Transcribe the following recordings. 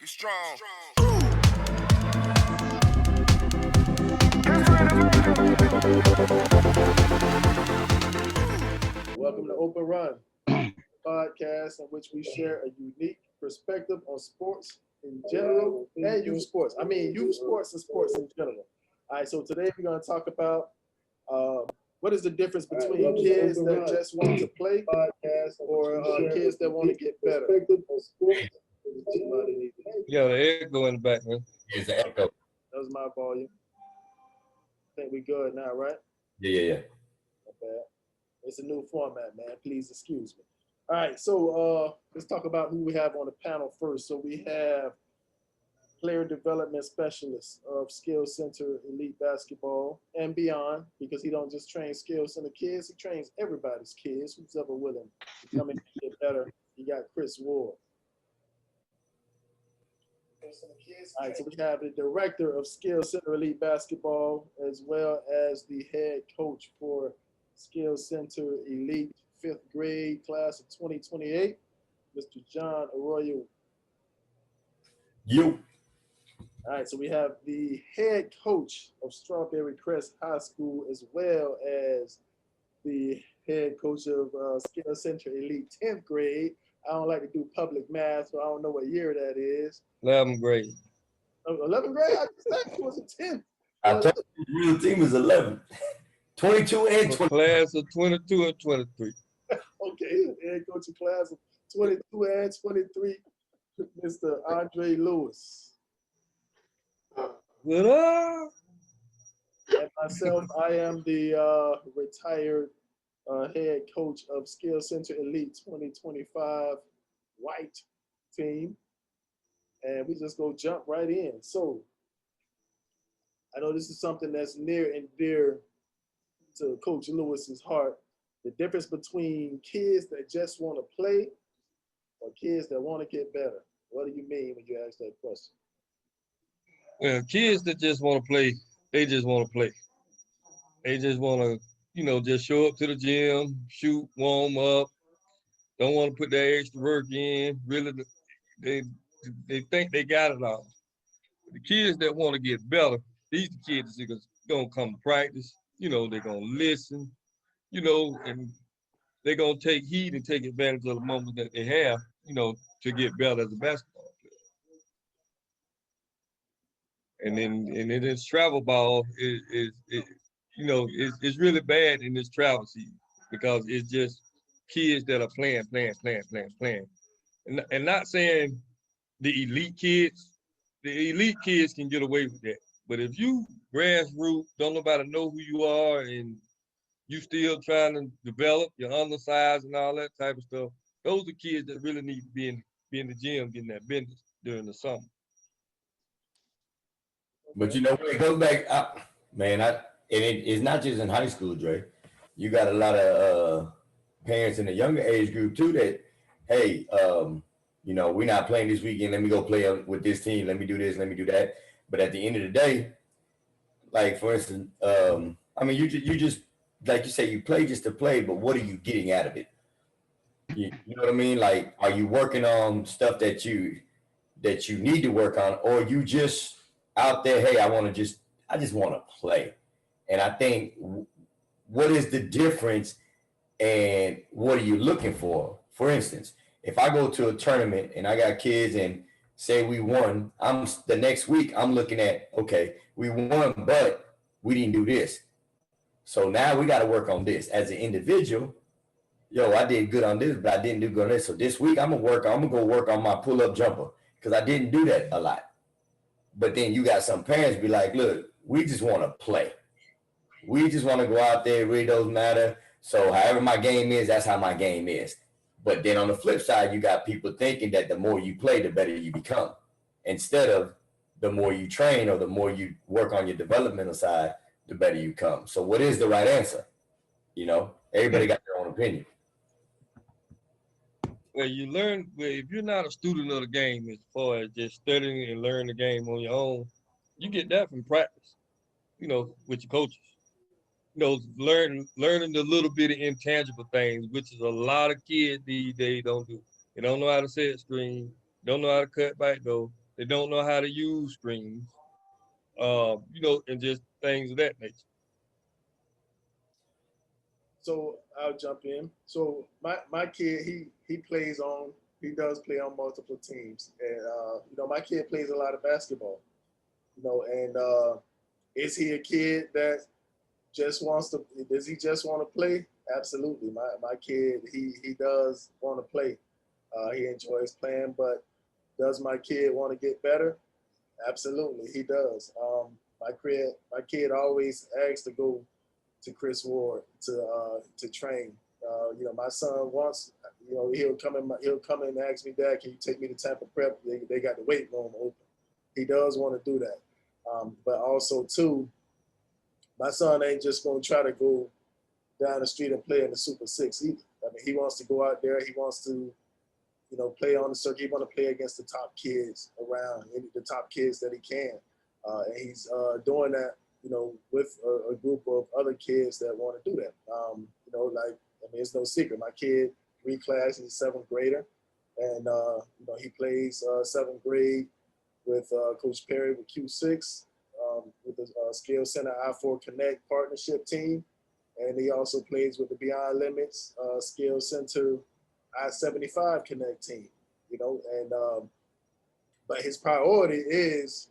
Get strong. Welcome to Open Run, podcast in which we share a unique perspective on sports in general and youth sports. I mean, youth sports and sports in general. All right, so today we're going to talk about what is the difference between kids that just want to play or kids that want to get better. Yeah, the echo in the back, man. It's the echo. That was my volume. I think we good now, right? Yeah. Not bad. It's a new format, man. Please excuse me. All right, so let's talk about who we have on the panel first. So we have player development specialist of Skill Center Elite Basketball and beyond, because he don't just train Skill Center kids, he trains everybody's kids who's ever willing to come in and get better. You got Chris Ward. All right, so we have the director of Skill Center Elite Basketball, as well as the head coach for Skill Center Elite 5th grade class of 2028, Mr. John Arroyo. You. All right, so we have the head coach of Strawberry Crest High School, as well as the head coach of Skill Center Elite 10th grade. I don't like to do public math, so I don't know what year that is. 11th grade. 11th grade? I just thought it was a 10th. I told you the real team is 11. 22 and 20. Class of 22 and 23. Okay, head coach of class of 22 and 23, Mr. Andre Lewis. What up? And myself, I am the retired head coach of Skill Center Elite 2025 white team. And we just go jump right in. So I know this is something that's near and dear to Coach Lewis's heart. The difference between kids that just want to play or kids that want to get better. What do you mean when you ask that question? Well, kids that just want to play, they just want to play. They just want to, just show up to the gym, shoot, warm up. Don't want to put that extra work in. Really, they think they got it all. The kids that want to get better, these the kids that are going to come to practice. They're going to listen, and they're going to take heed and take advantage of the moment that they have, to get better as a basketball player. And then this travel ball it's really bad in this travel season because it's just kids that are playing. And not saying the elite kids can get away with that. But if you grassroots, don't nobody know who you are, and you still trying to develop, you're undersized and all that type of stuff, those are kids that really need to be in the gym getting that business during the summer. But when it goes back up, man, it's not just in high school, Dre. You got a lot of parents in the younger age group too that, hey, we're not playing this weekend. Let me go play with this team. Let me do this. Let me do that. But at the end of the day, like for instance, you just like you say, you play just to play, but what are you getting out of it? You know what I mean? Like, are you working on stuff that you need to work on, or you just out there? Hey, I just want to play. And I think, what is the difference, and what are you looking for? For instance, if I go to a tournament and I got kids and say we won, the next week I'm looking at, okay, we won, but we didn't do this. So now we got to work on this. As an individual, I did good on this, but I didn't do good on this. So this week I'm gonna go work on my pull-up jumper because I didn't do that a lot. But then you got some parents be like, look, we just want to play. We just want to go out there, read those matter. So however my game is, that's how my game is. But then on the flip side, you got people thinking that the more you play, the better you become, instead of the more you train or the more you work on your developmental side, the better you come. So what is the right answer? Everybody got their own opinion. Well, if you're not a student of the game, as far as just studying and learning the game on your own, you get that from practice, with your coaches. Learning the little bit of intangible things, which is a lot of kids these days don't do. They don't know how to set screen, don't know how to cut back though, They don't know how to use screens, and just things of that nature. So I'll jump in. So my kid, he does play on multiple teams, and my kid plays a lot of basketball. And is he a kid that just wants to? Does he just want to play? Absolutely. My kid, he does want to play. He enjoys playing, but does my kid want to get better? Absolutely, he does. My kid always asks to go to Chris Ward to train. My son wants, he'll come in and ask me, Dad, can you take me to Tampa Prep? They got the weight room open. He does want to do that, but also too, my son ain't just gonna try to go down the street and play in the Super Six either. I mean, he wants to go out there. He wants to play on the circuit. He want to play against the top kids around, the top kids that he can. And he's doing that, with a group of other kids that want to do that. It's no secret. My kid reclassed, he's a 7th grader. And, he plays 7th grade with Coach Perry with Q6, with the Skill Center I4 Connect partnership team. And he also plays with the Beyond Limits Skill Center I-75 Connect team, but his priority is,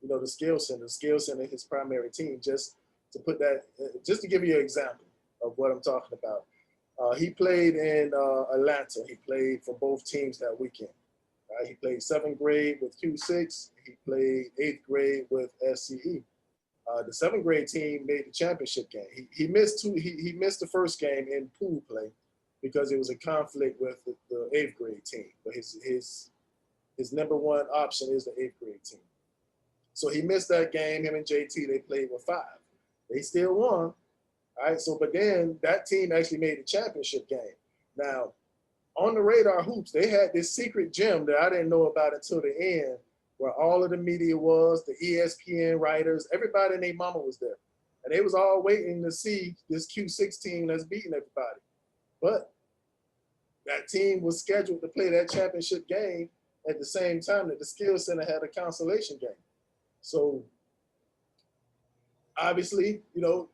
the Skill Center. The Skill Center is his primary team. Just to give you an example of what I'm talking about. He played in Atlanta. He played for both teams that weekend. Right? He played 7th grade with Q6. He played 8th grade with SCE. The 7th grade team made the championship game. He missed he missed the first game in pool play because it was a conflict with the 8th grade team. But his number one option is the 8th grade team. So he missed that game. Him and JT, they played with 5. They still won. All right. So, but then that team actually made the championship game. Now, on the Radar Hoops, they had this secret gym that I didn't know about until the end, where all of the media was, the ESPN writers, everybody and their mama was there. And they was all waiting to see this Q6 team that's beating everybody. But that team was scheduled to play that championship game at the same time that the Skill Center had a consolation game. So obviously, JoJo,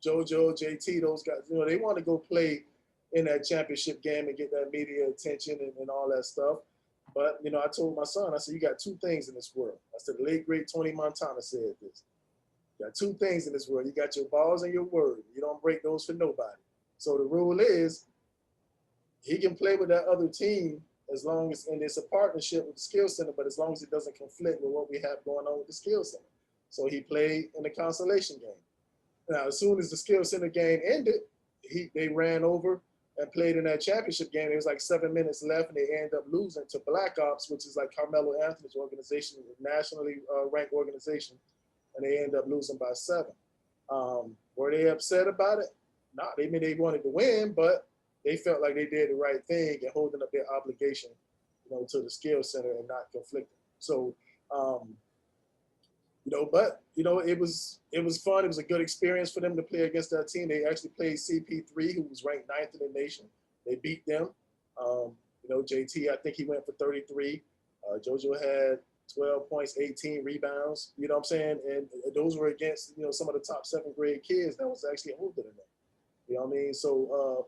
JT, those guys, they want to go play in that championship game and get that media attention and all that stuff. But, I told my son, I said, you got 2 things in this world. I said, the late, great Tony Montana said this. You got 2 things in this world. You got your balls and your word. You don't break those for nobody. So the rule is he can play with that other team as long as, and it's a partnership with the Skill Center, but as long as it doesn't conflict with what we have going on with the Skill Center. So he played in the consolation game. Now, as soon as the Skill Center game ended, they ran over and played in that championship game. It was like 7 minutes left, and they ended up losing to Black Ops, which is like Carmelo Anthony's organization, a nationally ranked organization, and they ended up losing by 7. Were they upset about it? No, they wanted to win, but they felt like they did the right thing and holding up their obligation, to the Skill Center and not conflicting. So, but it was fun. It was a good experience for them to play against that team. They actually played CP3, who was ranked 9th in the nation. They beat them. JT, I think he went for 33. JoJo had 12 points, 18 rebounds. You know what I'm saying? And those were against some of the top 7th grade kids that was actually older than them. You know what I mean? So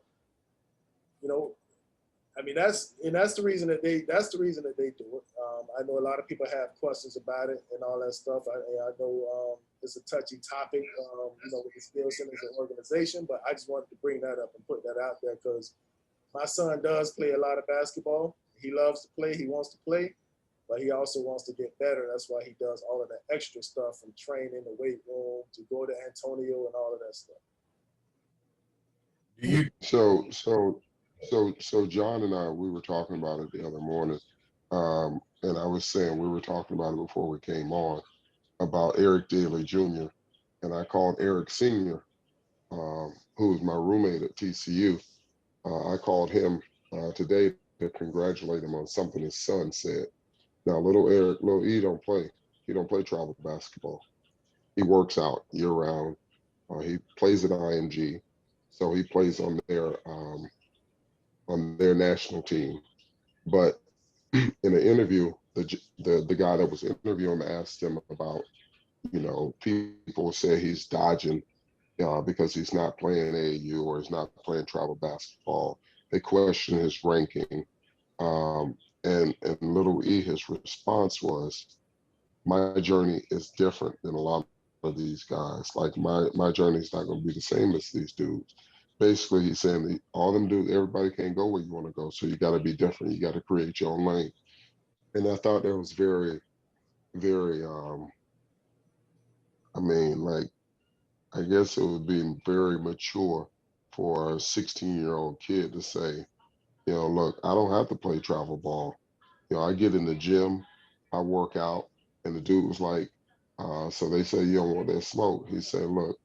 that's the reason that they do it. I know a lot of people have questions about it and all that stuff. I know it's a touchy topic, with the Skill Center as an organization, but I just wanted to bring that up and put that out there because my son does play a lot of basketball. He loves to play. He wants to play, but he also wants to get better. That's why he does all of that extra stuff from training, the weight room, to go to Antonio and all of that stuff. So John and I, we were talking about it the other morning, and I was saying we were talking about it before we came on about Eric Daly Jr. and I called Eric Sr., who was my roommate at TCU. I called him today to congratulate him on something his son said. Now, little E don't play. He don't play travel basketball. He works out year round. He plays at IMG, so he plays on their national team. But in an interview the guy that was interviewing him asked him about, people say he's dodging because he's not playing AAU or he's not playing travel basketball. They question his ranking. And little E, his response was, my journey is different than a lot of these guys. Like my journey is not going to be the same as these dudes. Basically, he's saying that all them dudes, everybody can't go where you want to go. So you got to be different. You got to create your own lane. And I thought that was very, very, like, I guess it would be very mature for a 16-year-old kid to say, look, I don't have to play travel ball. I get in the gym, I work out, and the dude was like, so they say you don't want that smoke. He said, look,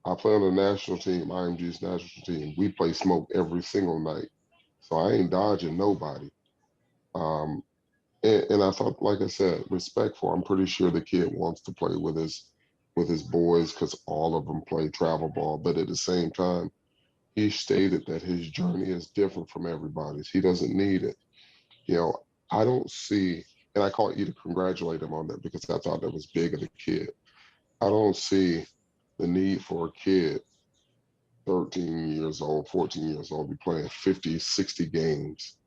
I play on the national team, IMG's national team. We play smoke every single night. So I ain't dodging nobody. Um, and I thought, like I said, respectful. I'm pretty sure the kid wants to play with his boys because all of them play travel ball. But at the same time, he stated that his journey is different from everybody's. He doesn't need it. You know, I don't see, and I call you to congratulate him on that because I thought that was big of the kid. I don't see the need for a kid 13 years old, 14 years old, be playing 50, 60 games.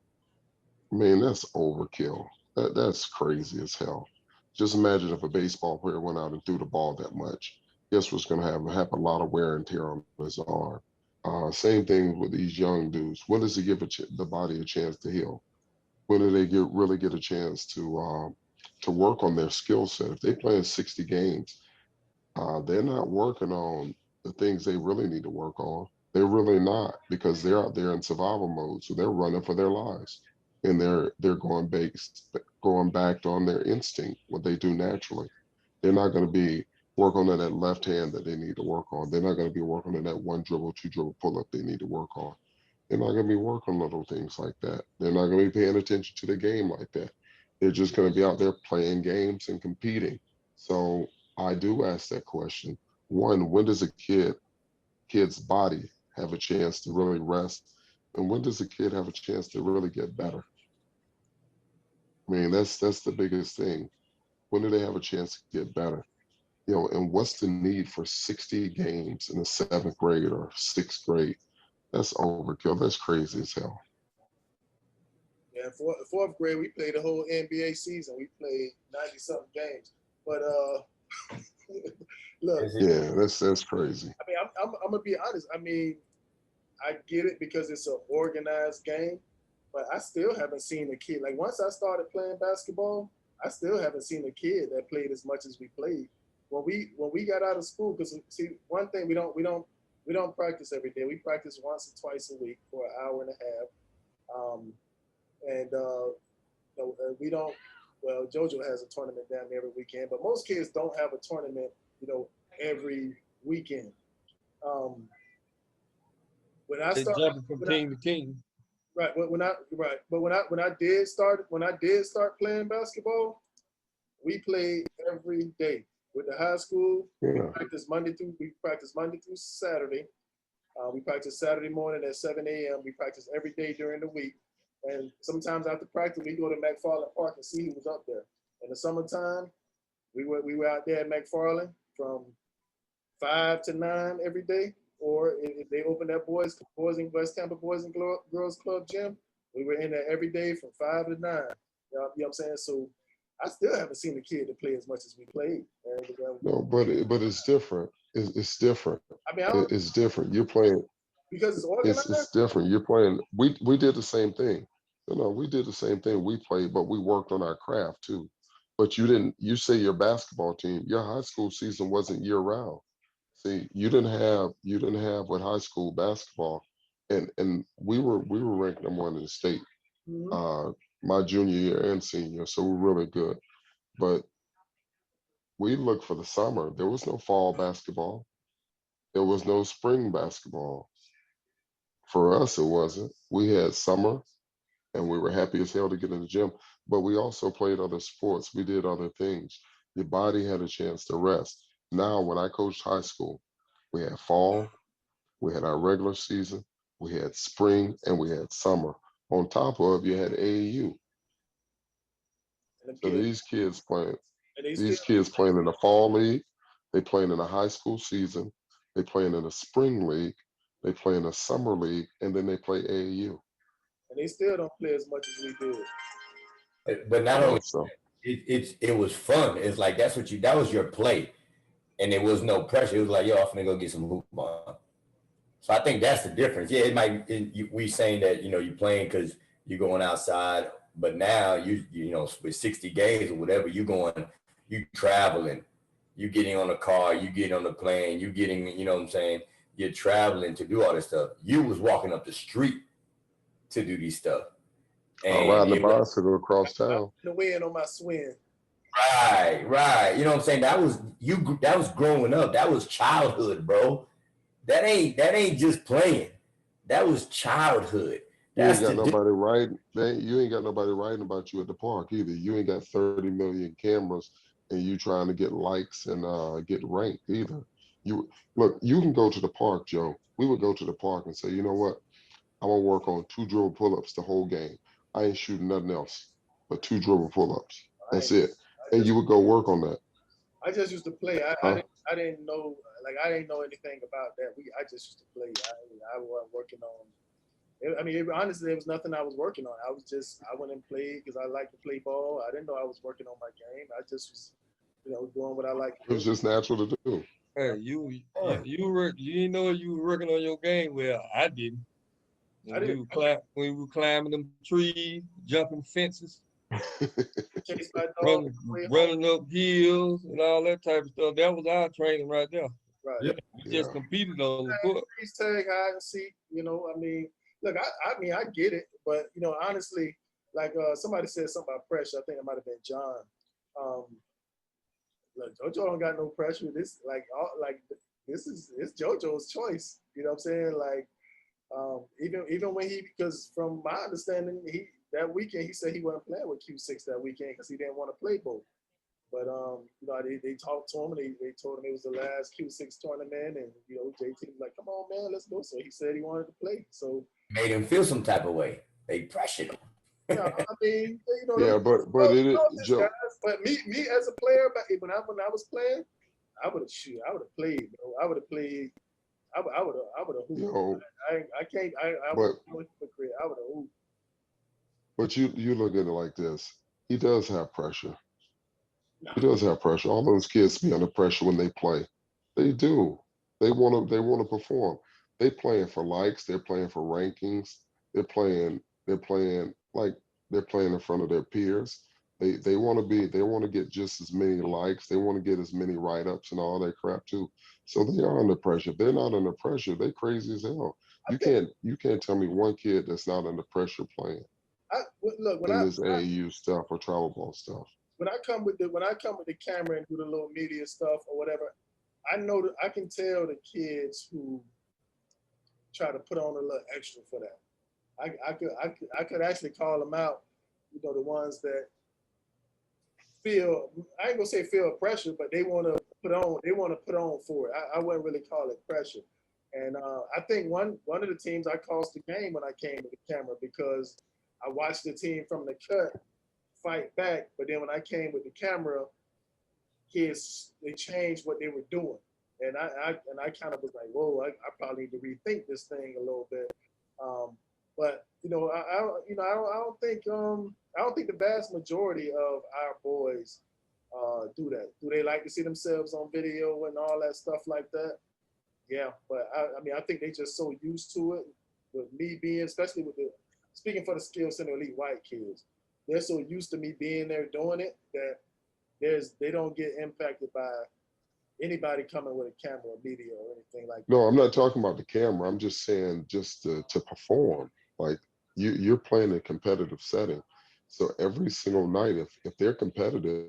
Man, that's overkill. That's crazy as hell. Just imagine if a baseball player went out and threw the ball that much. Guess what's going to have a lot of wear and tear on his arm. Same thing with these young dudes. When does it give the body a chance to heal? When do they really get a chance to work on their skill set? If they play in 60 games, they're not working on the things they really need to work on. They're really not because they're out there in survival mode, so they're running for their lives, and they're going back on their instinct, what they do naturally. They're not going to be working on that left hand that they need to work on. They're not going to be working on that one dribble, two dribble pull up they need to work on. They're not going to be working little things like that. They're not going to be paying attention to the game like that. They're just going to be out there playing games and competing. So I do ask that question. One, when does a kid's body have a chance to really rest? And when does a kid have a chance to really get better? I mean, that's the biggest thing. When do they have a chance to get better? And what's the need for 60 games in the 7th grade or 6th grade? That's overkill. That's crazy as hell. Yeah, fourth grade, we played the whole NBA season. We played 90-something games. But look, Yeah, that's crazy. I mean, I'm gonna be honest. I mean, I get it because it's an organized game, but I still haven't seen a kid. Like once I started playing basketball, I still haven't seen a kid that played as much as we played. When we got out of school, because see, one thing we don't practice every day. We practice once or twice a week for an hour and a half. And we don't. Well, JoJo has a tournament down there every weekend, but most kids don't have a tournament, every weekend. When I They started, jumping from team to team. right, when I did start playing basketball, we played every day with the high school. Yeah. We practice Monday through Saturday. We practice Saturday morning at 7 a.m. We practice every day during the week. And sometimes after practice, we go to McFarland Park and see who was up there. In the summertime, we were out there at McFarland from 5 to 9 every day. Or if they opened that boys in West Tampa Boys and Girls Club gym, we were in there every day from 5 to 9. You know what I'm saying? So I still haven't seen a kid to play as much as we played. No, but it's different. It's different. I mean, It's different. You're playing. because it's organized. It's different. You're playing. We did the same thing. We did the same thing. We played, but we worked on our craft too. But you didn't. You say your basketball team, your high school season wasn't year round. See, you didn't have with high school basketball, and we were ranked #1 in the state, Mm-hmm. my junior year and senior, so we're really good. But we looked for the summer. There was no fall basketball. There was no spring basketball. For us, it wasn't. We had summer, and we were happy as hell to get in the gym. But we also played other sports. We did other things. Your body had a chance to rest. Now, when I coached high school, we had fall, we had our regular season, we had spring, and we had summer. On top of you had AAU. And them So kids, and they still these kids playing in the fall league, they playing in the high school season, they playing in the spring league, they play in the summer league, and then they play AAU. and they still don't play as much as we did. But You not know, only so it was fun. It's like that was your play, and there was no pressure. It was like, yo, I'm finna go get some hoop on. So I think that's the difference. Yeah, we saying that you playing because you're going outside, but now with 60 games or whatever, you traveling, you getting on a car, you getting on the plane, you getting what I'm saying, you're traveling to do all this stuff. You was walking up the street to do these stuff, and riding the it was bicycle across I'm town. in the wind on my swing. right. You know what I'm saying? That was That was growing up. That was childhood, bro. That ain't just playing. That was childhood. You ain't That's got the nobody writing. You ain't got nobody writing about you at the park either. You ain't got 30 million cameras, and you trying to get likes and get ranked either. You look. You can go to the park, Joe. We would go to the park and say, you know what? I'm gonna work on 2 dribble pull-ups the whole game. I ain't shooting nothing else but 2 dribble pull-ups. I That's ain't, it. I And just you would go work on that. I just used to play. Huh? I didn't know I didn't know anything about that. I just used to play. I wasn't working on. I mean, honestly, there was nothing I was working on. I went and played because I like to play ball. I didn't know I was working on my game. I just was, doing what I like It to was do. just natural to do. Hey, you didn't know you were working on your game. Well, I didn't. I didn't When we were climbing them trees, jumping fences, chase my dog running, way home. running up hills, and all that type of stuff. That was our training right there. Right. Yeah, we just Yeah. competed on the court. Freeze tag, hide and seek. I mean, look, I mean, I get it, but honestly, like somebody said something about pressure. I think it might have been John. Um, look, JoJo don't got no pressure. This is it's JoJo's choice. You know what I'm saying? Like, even when because from my understanding, that weekend he said he wasn't playing with Q6 that weekend because he didn't want to play both. But they talked to him and they told him it was the last Q6 tournament, and JT was like, "Come on, man, let's go." So he said he wanted to play. So made him feel some type of way. They pressured him. yeah, I mean, Yeah, but it is Joe. guys. But me as a player, but when I was playing, I would have played. I would have played. I would have hooped. Yo, I can't. I but would hypocrite. I would have hooped. but you look at it like this. He does have pressure. He does have pressure. All those kids be under pressure when they play. They do. They want to perform. They playing for likes. They're playing for rankings. They're playing in front of their peers. They want to be. They want to get just as many likes. They want to get as many write-ups and all that crap too. So they are under pressure. If they're not under pressure, they crazy as hell. You can't tell me one kid that's not under pressure playing Look in this AAU stuff or travel ball stuff. when I come with the camera and do the little media stuff or whatever, I know that I can tell the kids who try to put on a little extra for that. I could actually call them out. The ones that feel, I ain't gonna say feel pressure, but they want to put on. They want to put on for it. I wouldn't really call it pressure. And I think one of the teams I cost the game when I came with the camera because I watched the team from the cut fight back, but then when I came with the camera, kids they changed what they were doing, and I kind of was like, whoa, I probably need to rethink this thing a little bit. But I don't think the vast majority of our boys do that. Do they like to see themselves on video and all that stuff like that? Yeah, but I mean I think they just so used to it. With me being, especially with speaking for the Skill Center Elite white kids, they're so used to me being there doing it that they don't get impacted by anybody coming with a camera or media or anything like that. No, I'm not talking about the camera. I'm just saying just to perform. Like you're playing a competitive setting. So every single night, if they're competitive,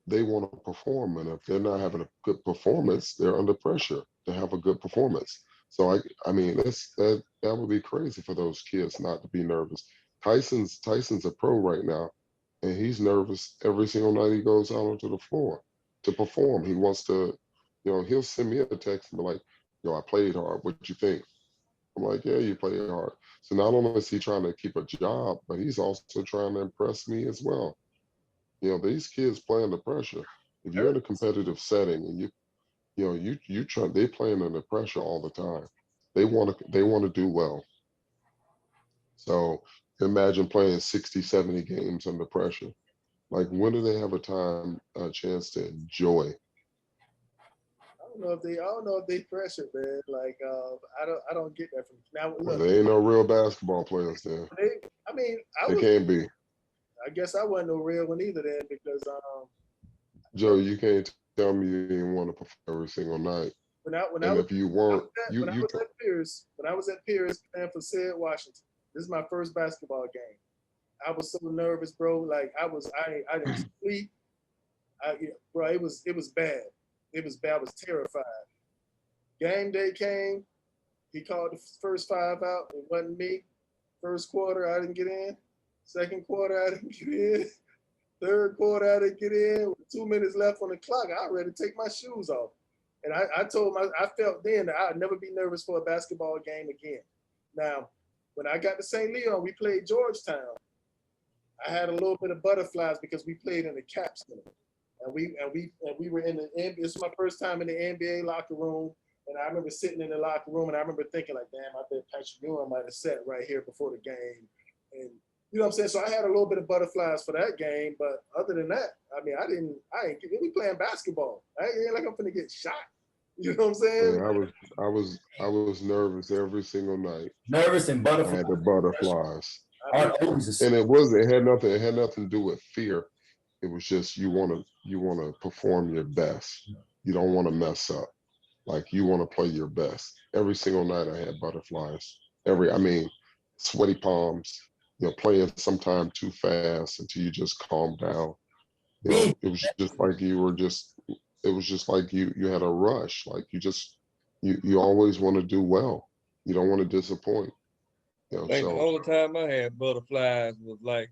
they want to perform. And if they're not having a good performance, they're under pressure to have a good performance. So I mean that would be crazy for those kids not to be nervous. Tyson's a pro right now, and he's nervous every single night he goes out onto the floor to perform. He wants to, he'll send me a text and be like, I played hard. What you think? I'm like, yeah, you play hard. So not only is he trying to keep a job, but he's also trying to impress me as well. You know, these kids play under pressure. If you're in a competitive setting and you know, you try, they playing under pressure all the time. They want to do well. So imagine playing 60, 70 games under pressure. Like when do they have a chance to enjoy? I don't know if they pressured, man. Like, I don't get that from now. Well, Look, they ain't no real basketball players there. I mean, They can't be. I guess I wasn't no real one either then because Joe, you can't tell me you didn't want to perform every single night. when I And was if you weren't, when I was at Pierce, when I was at Pierce playing for Sid Washington, this is my first basketball game. I was so nervous, bro. Like I didn't sleep. Bro, it was bad. It was bad. I was terrified. Game day came. He called the first five out. It wasn't me. First quarter, I didn't get in. Second quarter, I didn't get in. Third quarter, I didn't get in. With 2 minutes left on the clock, I ready to take my shoes off. And I felt then that I'd never be nervous for a basketball game again. Now, when I got to St. Leon, we played Georgetown. I had a little bit of butterflies because we played in the Cap Center. And we were in the NBA. This was my first time in the NBA locker room. And I remember sitting in the locker room and I remember thinking like, damn, I bet Patrick Ewing might have sat right here before the game. And you know what I'm saying? So I had a little bit of butterflies for that game. But other than that, I mean, we playing basketball. I ain't like I'm finna get shot. You know what I'm saying? yeah, I was nervous every single night. Nervous and I butterfly. had the butterflies. Aren't always the And same. it had nothing to do with fear. It was just you wanna perform your best. You don't want to mess up. Like you want to play your best. Every single night I had butterflies. I mean, sweaty palms, you know, playing sometime too fast until you just calm down. You know, Me, it was just like it was just like you had a rush. Like you always want to do well. You don't want to disappoint. You know, I think the so only time I had butterflies was like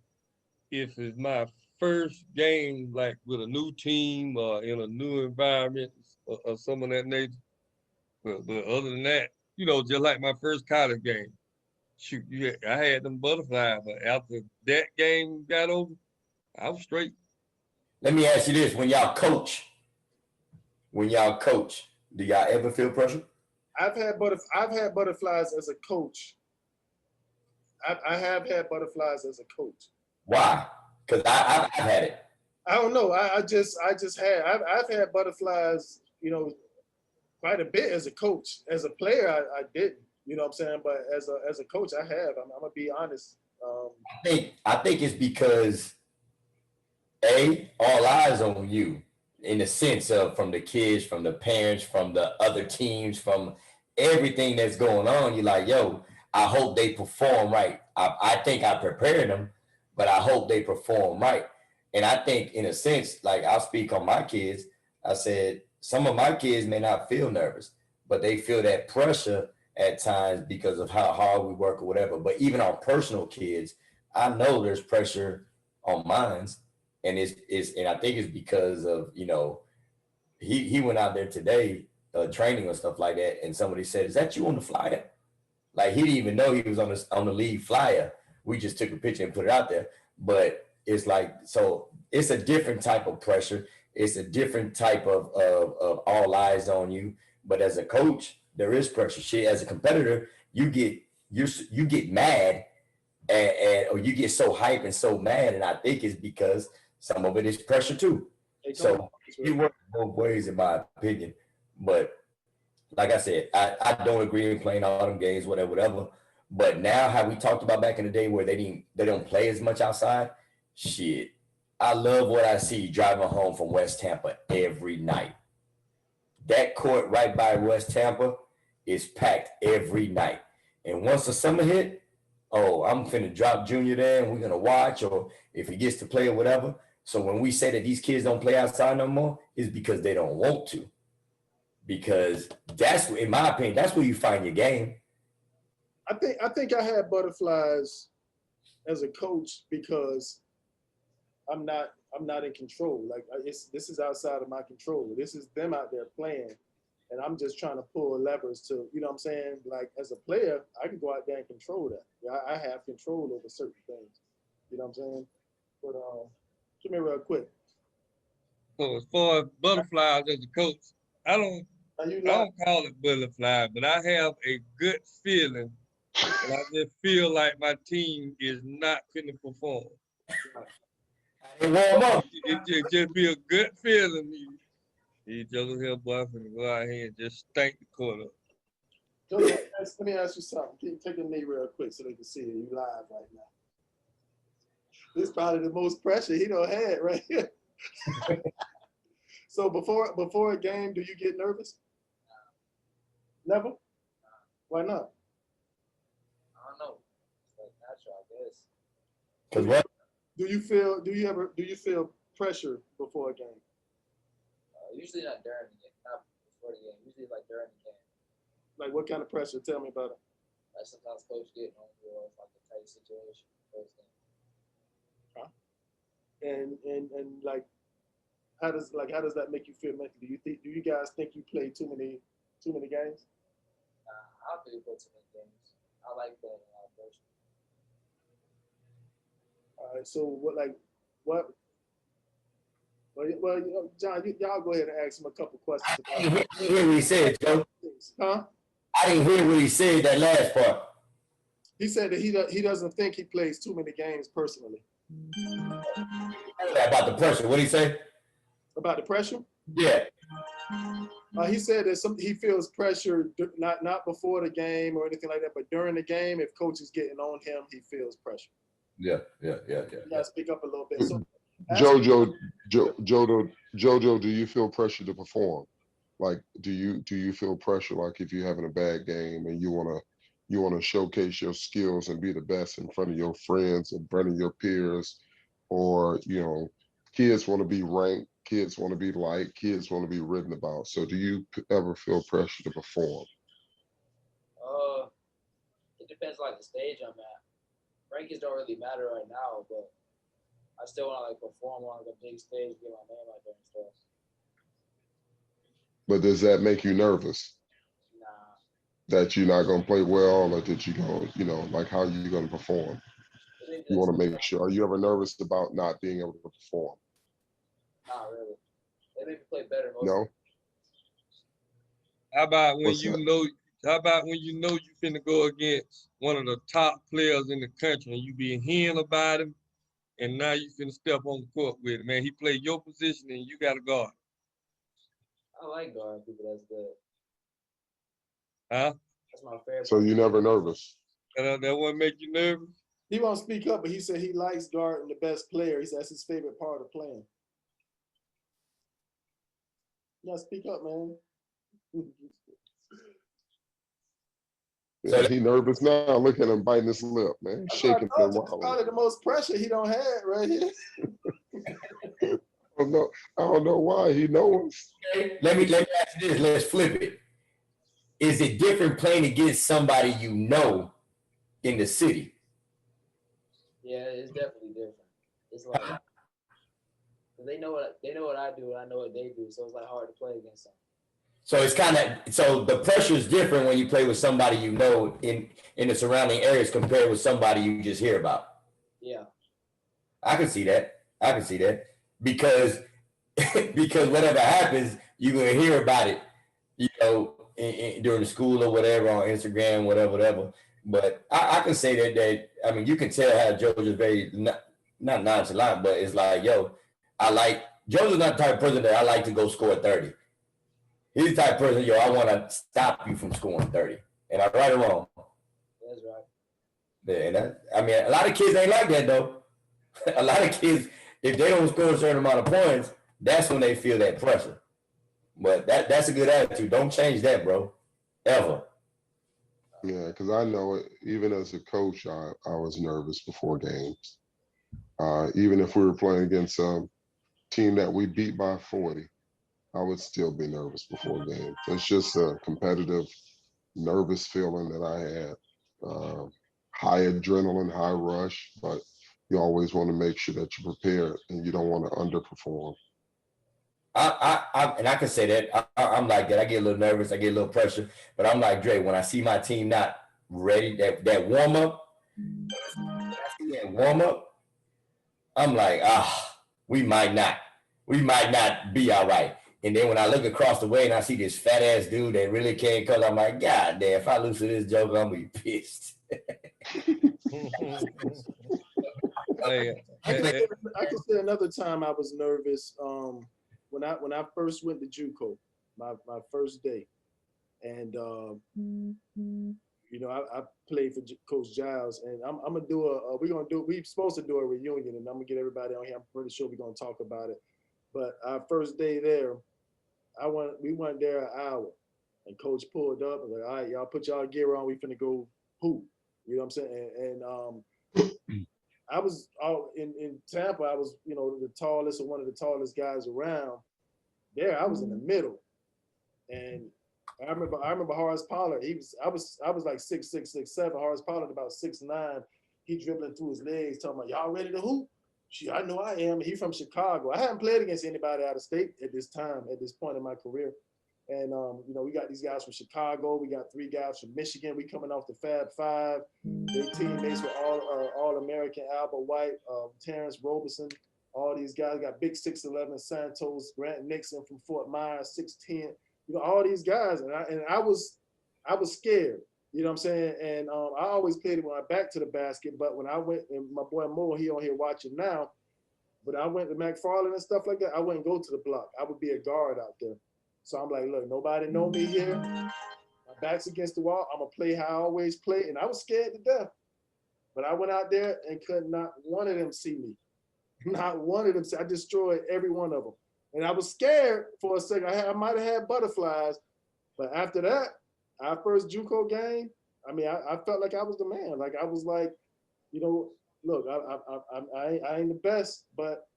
if it's my first game, like with a new team or in a new environment or some of that nature. But other than that, just like my first college game, shoot, I had them butterflies. But after that game got over, I was straight. let me ask you this: when y'all coach, do y'all ever feel pressure? I've had butterflies as a coach. I have had butterflies as a coach. Why? Because I've had it. I don't know. I've had butterflies, quite a bit as a coach. As a player, I didn't. You know what I'm saying? But as a coach, I have. I'm gonna be honest. I think it's because all eyes on you in the sense of from the kids, from the parents, from the other teams, from everything that's going on. You're like, yo, I hope they perform right. I think I prepared them, but I hope they perform right. And I think in a sense, like I'll speak on my kids. I said some of my kids may not feel nervous, but they feel that pressure at times because of how hard we work or whatever. But even our personal kids, I know there's pressure on mines, and and I think it's because of he went out there today training or stuff like that, and somebody said, "Is that you on the flyer?" Like he didn't even know he was on the league flyer. We just took a picture and put it out there. But it's like, so it's a different type of pressure. It's a different type of all eyes on you. But as a coach, there is pressure. Shit, as a competitor, you get mad or you get so hype and so mad. And I think it's because some of it is pressure too. So it works both ways, in my opinion. But like I said, I don't agree in playing all them games, whatever. But now, how we talked about back in the day where they don't play as much outside, shit. I love what I see driving home from West Tampa every night. That court right by West Tampa is packed every night. And once the summer hit, oh, I'm finna drop Junior there and we're gonna watch, or if he gets to play or whatever. So when we say that these kids don't play outside no more, it's because they don't want to. Because that's, in my opinion, that's where you find your game. I think I had butterflies as a coach because I'm not in control. Like this is outside of my control. This is them out there playing, And I'm just trying to pull levers to, you know what I'm saying? Like as a player, I can go out there and control that. Yeah, I have control over certain things. You know what I'm saying? But give me real quick. So as far as butterflies as a coach, I don't Are you I live? don't call it butterfly, but I have a good feeling, and I just feel like my team is not going to perform. Hey, warm up. It just be a good feeling. He just here boyfriend go out here and just stank the court up. Joseph, let me ask you something. Can you take a knee real quick so they can see you live right now? This is probably the most pressure he don't had right here. So before a game, do you get nervous? Never? Why not? I don't know. It's like natural, I guess. Cause what? Do you feel pressure before a game? Usually not during the game, not before the game. Usually like during the game. Like what kind of pressure? Tell me about it. Like sometimes coach getting on you or it's like a tight situation. Those things. And like how does that make you feel mentally? Do you guys think you play too many games? I don't really play too many games. I like playing a lot of first. All right. So what? Well, you know, John, y'all go ahead and ask him a couple questions. I didn't hear what he said, Joe. Huh? I didn't hear what he said, that last part. He said that he doesn't think he plays too many games personally. About the pressure. What did he say? About the pressure? Yeah. He said that he feels pressure not before the game or anything like that, but during the game, if coach is getting on him, he feels pressure. Yeah. You gotta speak up a little bit. So, Jojo, do you feel pressure to perform? Like, do you feel pressure like if you're having a bad game and you wanna showcase your skills and be the best in front of your friends, in front of your peers, or kids want to be ranked, kids want to be liked, kids want to be written about. So do you ever feel pressure to perform? It depends like the stage I'm at. Rankings don't really matter right now, but I still want to like perform on like a big stage, get my name out there and stuff. But does that make you nervous Nah. that you're not gonna play well, or that you go, like how you gonna perform? You want to make sure. Are you ever nervous about not being able to perform? Not really. They make me play better most No. How about when What's you that? know? How about when you know you finna go against one of the top players in the country and you been hearing about him, and now you finna step on the court with him, man. He played your position and you got to guard. I like guarding people that's good. Huh? That's my favorite. So you never nervous? That won't make you nervous? he won't speak up, but he said he likes guarding the best player. He said that's his favorite part of playing. Yeah, speak up, man. Yeah, he nervous now. Look at him biting his lip, man. Shaking and That's wilding. probably the most pressure he don't have right here. I don't know why. He knows. Okay, let me ask you this. Let's flip it. Is it different playing against somebody you know in the city? Yeah, it's definitely different. It's like they know what I do, and I know what they do, so it's like hard to play against them. So it's so the pressure is different when you play with somebody you know in the surrounding areas compared with somebody you just hear about. Yeah. I can see that. Because whatever happens, you're gonna hear about it, during the school or whatever, on Instagram, whatever. But I can say that I mean, you can tell how Joe's very not nonchalant, but it's like, Joe's not the type of person that I like to go score 30. He's the type of person, I want to stop you from scoring 30. And I'm right or wrong? That's right. Yeah, and a lot of kids ain't like that though. A lot of kids, if they don't score a certain amount of points, that's when they feel that pressure. But that's a good attitude. Don't change that, bro. Ever. Yeah, because I know it. Even as a coach, I was nervous before games. Even if we were playing against a team that we beat by 40, I would still be nervous before games. It's just a competitive, nervous feeling that I had. High adrenaline, high rush, but you always want to make sure that you're prepared and you don't want to underperform. And I can say that I'm like that. I get a little nervous. I get a little pressure, but I'm like Dre. When I see my team not ready, that warm up, I'm like, we might not be all right. And then when I look across the way and I see this fat ass dude that really can't color, I'm like, God damn, if I lose to this joker, I'm gonna be pissed. Hey, I can say another time I was nervous. When I first went to JUCO, my first day, and you know, I played for Coach Giles, and I'm gonna do we're supposed to do a reunion, and I'm gonna get everybody on here. I'm pretty sure we're gonna talk about it. But our first day there, we went there an hour, and Coach pulled up and like, all right, y'all put y'all gear on. We finna go hoop. You know what I'm saying? And I was out in Tampa. I was, you know, the tallest or one of the tallest guys around. There, I was in the middle, and I remember Horace Pollard. I was like 6'6", 6'7". Horace Pollard about 6'9". He dribbling through his legs, talking about, y'all ready to hoop? I know I am. He from Chicago. I haven't played against anybody out of state at this point in my career. And you know, we got these guys from Chicago. We got 3 guys from Michigan. We coming off the Fab Five. Their teammates were all American. Albert White, Terrence Roberson. All these guys got big 6'11" Santos, Grant Nixon from Fort Myers, 6'10". You know, all these guys, and I was scared. You know what I'm saying? And I always played it when I back to the basket. But when I went, and my boy Mo, he on here watching now. But I went to McFarland and stuff like that. I wouldn't go to the block. I would be a guard out there. So I'm like, look, nobody know me here. My back's against the wall. I'm gonna play how I always play, and I was scared to death. But I went out there and could not one of them see me. Not one of them. I destroyed every one of them. And I was scared for a second. I might have had butterflies, but after that, our first JUCO game, I mean, I felt like I was the man. Like I was like, you know, look, I ain't the best, but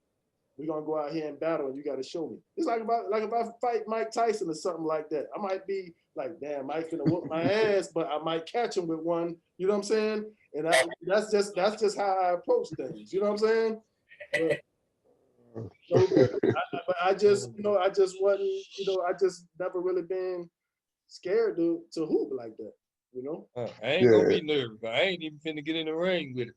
we're gonna go out here and battle, and you got to show me. It's like if I fight Mike Tyson or something like that. I might be like, damn, Mike's gonna whoop my ass, but I might catch him with one. You know what I'm saying? And that's just how I approach things. You know what I'm saying? But I just, you know, I just wasn't, you know, I just never really been scared to hoop like that, you know? I ain't gonna be nervous. I ain't even finna get in the ring with it.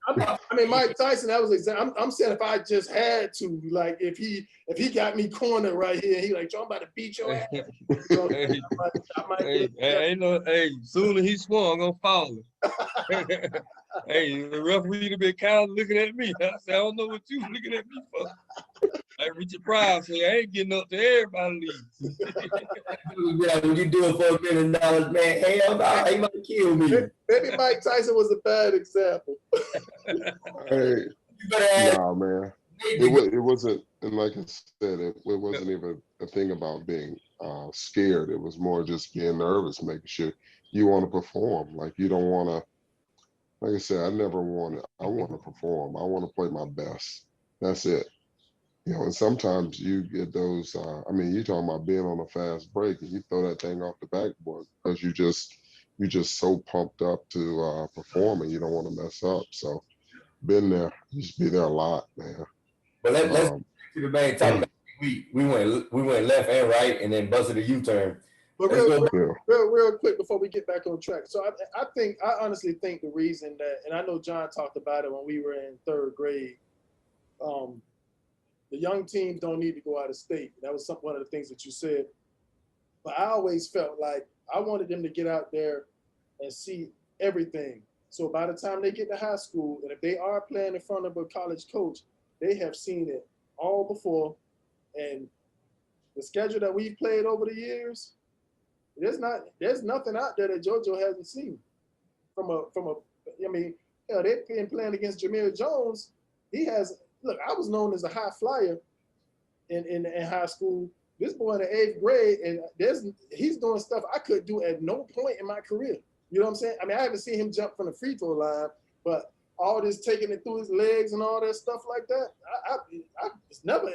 I mean, Mike Tyson, that was I'm saying if I just had to, like, if he got me cornered right here, he like, Joe, I'm about to beat your ass. So, Soon as he swung, I'm gonna follow him. Hey, the referee to be kind of looking at me. I said, I don't know what you looking at me for. Like Richard Pryor say, I ain't getting up to everybody leaves. Yeah, when you do it for $1 million, man, hell no, he might kill me. Maybe Mike Tyson was a bad example. Hey, nah, man. It wasn't, and like I said, it wasn't even a thing about being scared. It was more just being nervous, making sure you want to perform. Like you don't want to, like I said, I want to perform. I want to play my best. That's it. You know, and sometimes you get those, I mean, you're talking about being on a fast break and you throw that thing off the backboard because you just so pumped up to perform and you don't want to mess up. So been there, just be there a lot, man. But let's to the main topic. We went left and right and then busted a U-turn. But real quick before we get back on track. So I honestly think the reason that, and I know John talked about it when we were in 3rd grade, the young teams don't need to go out of state. That was one of the things that you said. But I always felt like I wanted them to get out there and see everything. So by the time they get to high school, and if they are playing in front of a college coach, they have seen it all before. And the schedule that we've played over the years, there's nothing out there that JoJo hasn't seen. I mean, they've been playing against Jameer Jones. Look, I was known as a high flyer in high school. This boy in the 8th grade, and he's doing stuff I could do at no point in my career. You know what I'm saying? I mean, I haven't seen him jump from the free throw line, but all this taking it through his legs and all that stuff like that,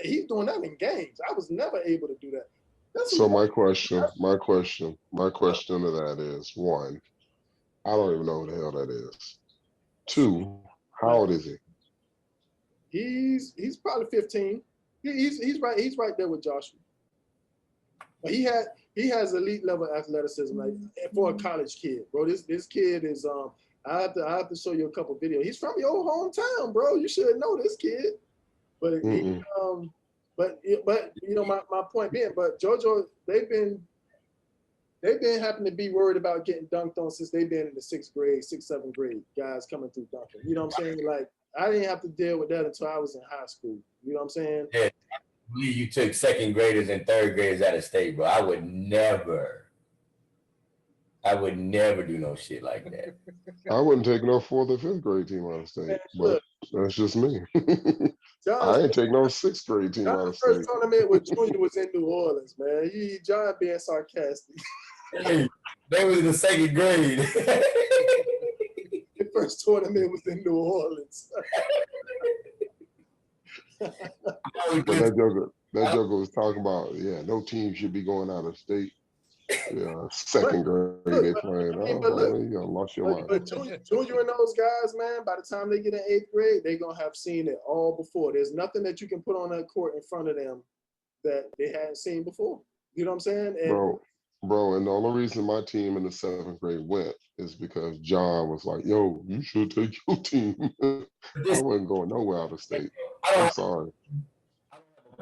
he's doing that in games. I was never able to do that. So my question to that is, 1, I don't even know who the hell that is. 2, how old is he? He's probably 15. He's right there with Joshua. But he has elite level athleticism, like for a college kid, bro. This kid is I have to show you a couple videos. He's from your hometown, bro. You should know this kid. But he, but you know my point being, but JoJo, they've been having to be worried about getting dunked on since they've been in the 6th grade, 6th, 7th grade, guys coming through dunking. You know what I'm saying? Like I didn't have to deal with that until I was in high school. You know what I'm saying? Yeah. I believe you took 2nd graders and 3rd graders out of state, bro. I would never do no shit like that. I wouldn't take no 4th or 5th grade team out of state, but that's just me. John's, I ain't take no 6th grade team out of John's first state. tournament with Junior was in New Orleans, man. John being sarcastic. Hey, they was in the 2nd grade. The first tournament was in New Orleans. But that joker was talking about, yeah, no team should be going out of state. Yeah, 2nd grade they playing. You done lost your mind. But Junior and those guys, man, by the time they get in 8th grade, they're gonna have seen it all before. There's nothing that you can put on that court in front of them that they hadn't seen before. You know what I'm saying? And Bro, and the only reason my team in the 7th grade went is because John was like, yo, you should take your team. I wasn't going nowhere out of state. I'm sorry.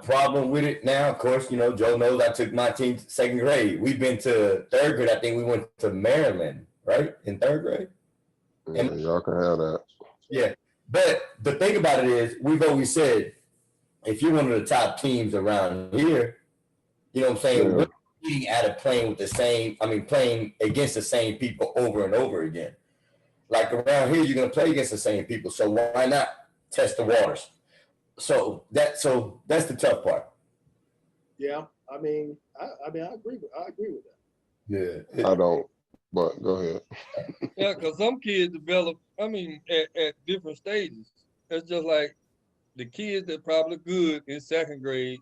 Problem with it now, of course, you know, Joe knows I took my team to 2nd grade. We've been to 3rd grade. I think we went to Maryland, right? In 3rd grade. Yeah, y'all can have that. Yeah. But the thing about it is, we've always said, if you're one of the top teams around here, you know what I'm saying? Yeah. We're getting out of playing against the same people over and over again. Like around here, you're going to play against the same people. So why not test the waters? So that's the tough part. yeah, I mean, I agree with that. Yeah. I don't, but go ahead. Yeah, because some kids develop, at different stages. It's just like the kids that probably good in 2nd grade,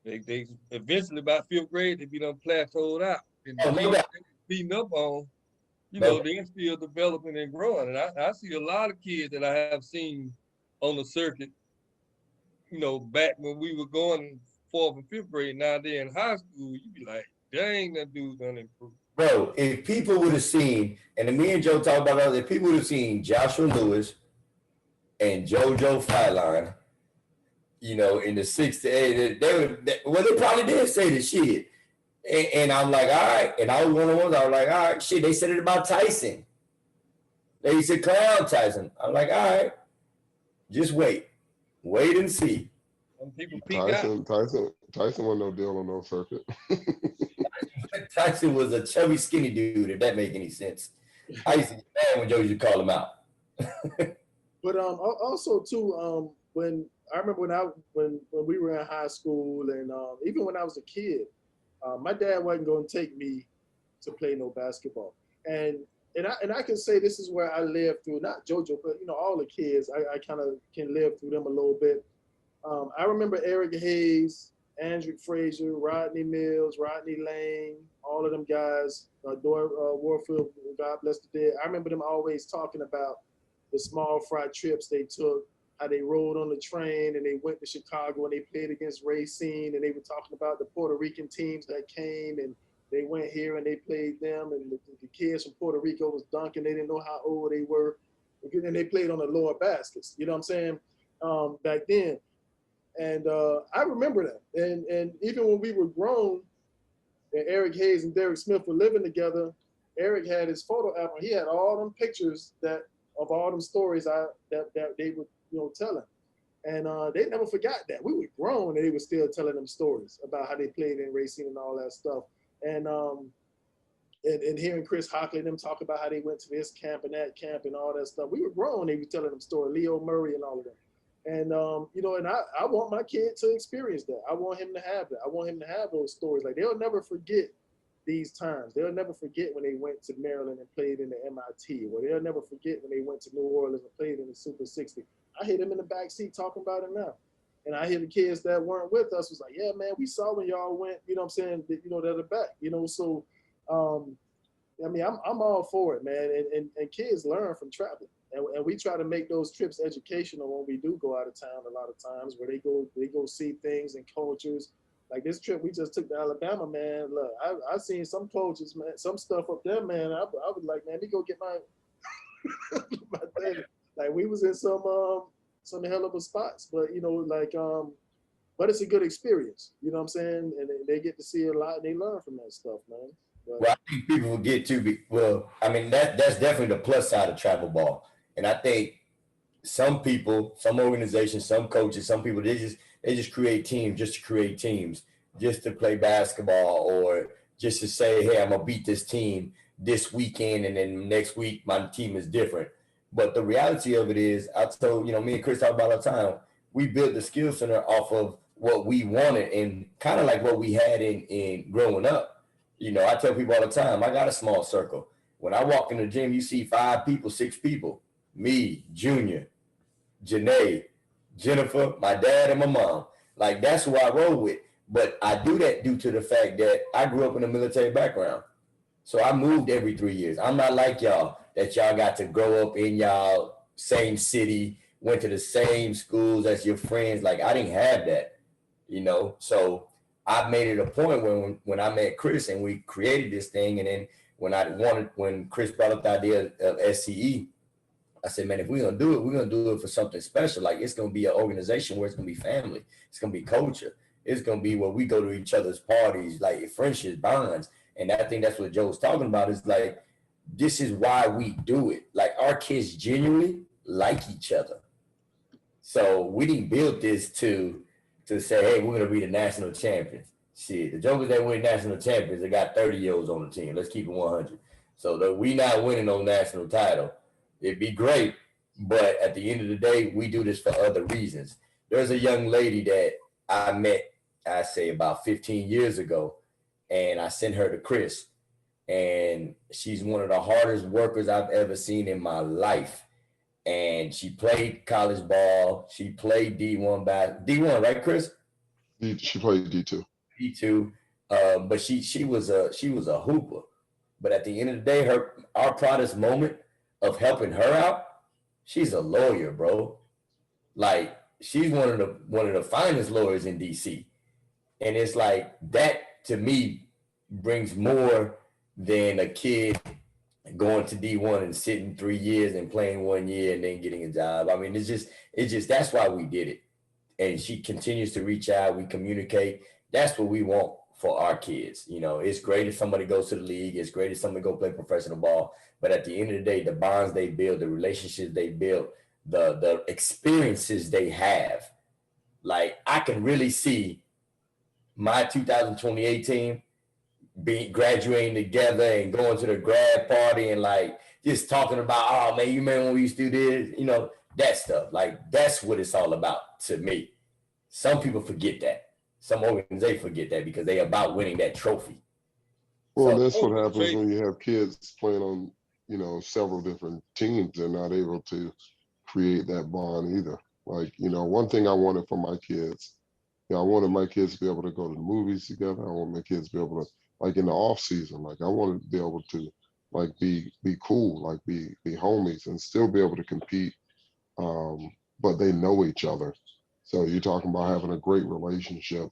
they eventually by 5th grade, they be done plateaued out. And the kids they beating up on, they're still developing and growing. And I see a lot of kids that I have seen on the circuit, back when we were going 4th and 5th grade. Now they're in high school, you be like, dang, that dude's gonna improve. Bro, if people would have seen, and me and Joe talk about that, if people would have seen Joshua Lewis and JoJo Fryline, in the 6th to 8, they probably did say the shit. And I'm like, all right. And I was one of the ones, I was like, all right, shit, they said it about Tyson. They said clown Tyson. I'm like, all right, just wait and see. Some people peek out. Tyson wasn't no deal on no circuit. Tyson was a chubby, skinny dude, if that make any sense. I used to get mad when Joe used to call him out. But also too, when I remember when we were in high school and even when I was a kid, my dad wasn't going to take me to play no basketball. And I can say this is where I lived through, not JoJo, but all the kids. I kind of can live through them a little bit. I remember Eric Hayes, Andrew Frazier, Rodney Mills, Rodney Lane, all of them guys, Warfield, God bless the dead. I remember them always talking about the small fry trips they took, how they rode on the train and they went to Chicago and they played against Racine, and they were talking about the Puerto Rican teams that came and they went here and they played them, and the kids from Puerto Rico was dunking. They didn't know how old they were. And they played on the lower baskets, you know what I'm saying, back then. And I remember that. And even when we were grown and Eric Hayes and Derek Smith were living together, Eric had his photo album. He had all them pictures of all them stories that they were telling. And they never forgot that. We were grown and they were still telling them stories about how they played in Racine and all that stuff. And hearing Chris Hockley and them talk about how they went to this camp and that camp and all that stuff. We were grown, they were telling them stories, Leo Murray and all of them. And, and I want my kid to experience that. I want him to have that. I want him to have those stories. Like, they'll never forget these times. They'll never forget when they went to Maryland and played in the MIT, or they'll never forget when they went to New Orleans and played in the Super 60. I hear them in the backseat talking about it now. And I hear the kids that weren't with us was like, yeah, man, we saw when y'all went, you know what I'm saying, they're the back, so, I'm all for it, man. And kids learn from traveling. and we try to make those trips educational when we do go out of town. A lot of times, where they go see things and cultures. Like this trip we just took to Alabama, man. Look, I seen some cultures, man, some stuff up there, man. I was like, man, let me go get my my thing. Like we was in some hell of a spots, but but it's a good experience. You know what I'm saying? And they get to see a lot and they learn from that stuff, man. But, Well, I think people forget too. Well, I mean that's definitely the plus side of travel ball, and I think some people, some organizations, some coaches, some people they just create teams just to create teams, just to play basketball or just to say, hey, I'm gonna beat this team this weekend, and then next week my team is different. But the reality of it is, I told me and Chris talk about all the time. We built the skill center off of what we wanted and kind of like what we had in growing up. I tell people all the time, I got a small circle. When I walk in the gym, you see 5 people, 6 people. Me, Junior, Janae, Jennifer, my dad, and my mom. Like, that's who I roll with. But I do that due to the fact that I grew up in a military background. So I moved every 3 years. I'm not like y'all, that y'all got to grow up in y'all same city, went to the same schools as your friends. Like, I didn't have that, So I made it a point when I met Chris and we created this thing. And then when Chris brought up the idea of SCE, I said, man, if we're going to do it, we're going to do it for something special. Like, it's going to be an organization where it's going to be family. It's going to be culture. It's going to be where we go to each other's parties, like friendships, bonds. And I think that's what Joe's talking about, is like, this is why we do it. Like, our kids genuinely like each other. So we didn't build this to say, hey, we're going to be the national champions. Shit, the Jokers that win national champions, they got 30-year-olds on the team. Let's keep it 100. So that we not winning no national title. It'd be great, but at the end of the day, we do this for other reasons. There's a young lady that I met, I say about 15 years ago, and I sent her to Chris, and she's one of the hardest workers I've ever seen in my life. And she played college ball. She played D1 D1, right, Chris? She played D2. D2, but she was a hooper. But at the end of the day, our proudest moment of helping her out, she's a lawyer, bro. Like, she's one of the finest lawyers in DC. And it's like, that to me brings more than a kid going to D1 and sitting 3 years and playing 1 year and then getting a job. I mean, it's just that's why we did it. And she continues to reach out. We communicate. That's what we want for our kids. It's great if somebody goes to the league. It's great if somebody go play professional ball. But at the end of the day, the bonds they build, the relationships they build, the experiences they have, like, I can really see my 2028 team graduating together and going to the grad party and like just talking about, oh man, you remember when we used to do this, that stuff. Like, that's what it's all about to me. Some people forget that. Some organizations forget that because they're about winning that trophy. Well, that's what happens when you have kids playing on, several different teams. They're not able to create that bond either. Like, one thing I wanted for my kids, I wanted my kids to be able to go to the movies together. I want my kids to be able to, like, in the off season, like, I wanted to be able to, like, be cool, like, be homies and still be able to compete. But they know each other. So you're talking about having a great relationship.